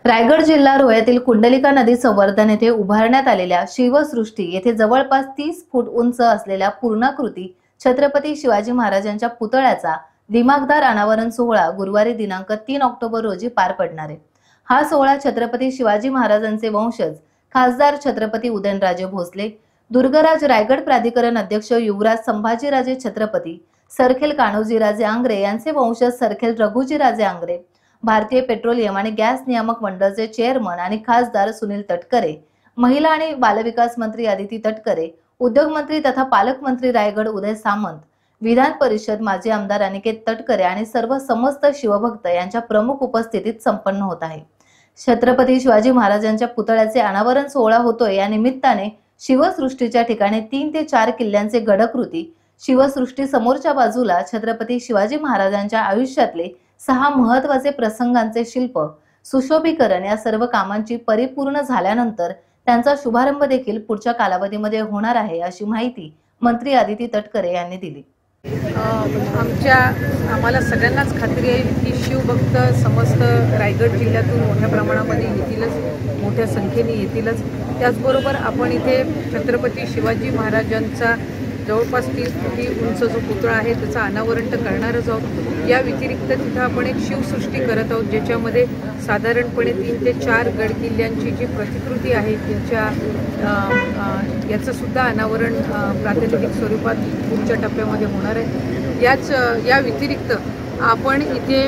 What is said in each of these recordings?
रायगड जिल्हा रोह्यातील कुंडलिका नदी संवर्धन येथे उभारण्यात आलेल्या शिवसृष्टी येथे जवळपास 30 फूट उंच असलेल्या पूर्णाकृती छत्रपती शिवाजी महाराजांच्या पुतळ्याचा दिमाखदार अनावरण सोहळा गुरुवारी दिनांक 3 ऑक्टोबर रोजी पार पडणार आहे। हा सोहळा छत्रपती शिवाजी महाराजांचे वंशज खासदार छत्रपती उदयनराजे भोसले, दुर्गराज रायगड प्राधिकरण अध्यक्ष युवराज संभाजीराजे छत्रपती, सरखेल कान्होजीराजे आंग्रे यांचे वंशज सरखेल रघुजीराजे आंग्रे, भारतीय पेट्रोलियम आणि गॅस नियामक मंडळाचे चेअरमन आणि खासदार सुनील तटकरे, महिला आणि बालविकास मंत्री अदिती तटकरे, उद्योग मंत्री तथा पालकमंत्री रायगड उदय सामंत, विधान परिषद माजी आमदार अनिकेत तटकरे आणि सर्व समस्त शिवभक्त यांच्या प्रमुख उपस्थितीत संपन्न होत आहे। छत्रपती शिवाजी महाराजांच्या पुतळ्याचे अनावरण सोहळा होतोय। या निमित्ताने शिवसृष्टीच्या ठिकाणी 3 ते 4 किल्ल्यांचे गडकृती, शिवसृष्टी समोरच्या बाजूला छत्रपती शिवाजी महाराजांच्या आयुष्यातले 6 महत्त्वाचे प्रसंगांचे शिल्प, सुशोभीकरण या सर्व कामांची परिपूर्ण झाल्यानंतर त्यांचा शुभारंभ देखील पुढच्या कालावधीमध्ये होणार आहे, अशी माहिती मंत्री अदिती तटकरे यांनी दिली। आम्हाला सगळ्यांनाच खात्री आहे की शिवभक्त समस्त रायगड जिल्ह्यातून मोठ्या प्रमाणामध्ये येतीलच, मोठ्या संख्येने येतीलच। त्याचबरोबर आपण इथे छत्रपती शिवाजी महाराजांचा जवळपास 30 फुटी उंच जो पुतळा आहे त्याचं अनावरण तर करणारच आहोत। या व्यतिरिक्त तिथं आपण एक शिवसृष्टी करत आहोत, ज्याच्यामध्ये साधारणपणे 3 ते 4 गडकिल्ल्यांची जी प्रतिकृती आहे याचं सुद्धा अनावरण प्रातिनिधिक स्वरूपात पुढच्या टप्प्यामध्ये होणार आहे। या व्यतिरिक्त आपण इथे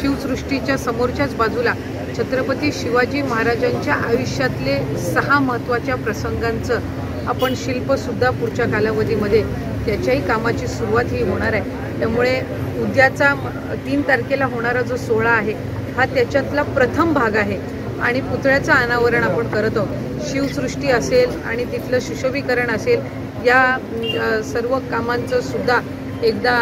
शिवसृष्टीच्या समोरच्याच बाजूला छत्रपती शिवाजी महाराजांच्या आयुष्यातले 6 महत्त्वाच्या प्रसंगांचं आपण शिल्प सुद्धा पुढच्या कालावधीमध्ये त्याच्याही कामाची सुरुवात ही होणार आहे। त्यामुळे उद्याचा 3 तारखेला होणारा जो सोहळा आहे हा त्याच्यातला प्रथम भाग आहे आणि पुतळ्याचं अनावरण आपण करत आहोत। शिवसृष्टी असेल आणि तिथलं सुशोभीकरण असेल, या सर्व कामांचं सुद्धा एकदा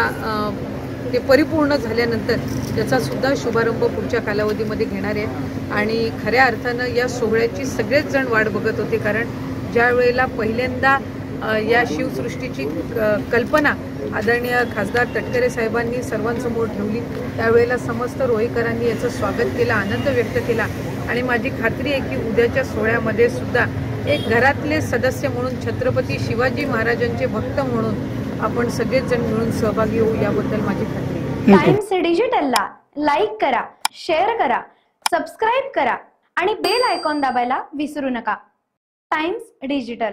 ते परिपूर्ण झाल्यानंतर त्याचा सुद्धा शुभारंभ पुढच्या कालावधीमध्ये घेणार आहे। आणि खऱ्या अर्थानं या सोहळ्याची सगळेच जण वाट बघत होते, कारण ज्या वेळेला पहिल्यांदा या शिवसृष्टीची कल्पना आदरणीय खासदार तटकरे साहेबांनी सर्वांसमोर ठेवली, त्यावेळेला समस्त रोहीकरांनी याचं स्वागत केलं, आनंद व्यक्त केला। आणि माझी खात्री आहे की उद्याच्या सोहळ्यामध्ये सुद्धा एक घरातले सदस्य म्हणून, छत्रपती शिवाजी महाराजांचे भक्त म्हणून आपण सगळेच जण मिळून सहभागी होऊ, याबद्दल माझी खात्री आहे। टाइम्स डिजिटलला लाईक करा, शेअर करा, सबस्क्राईब करा आणि बेल आयकॉन दाबायला विसरू नका। Times digital.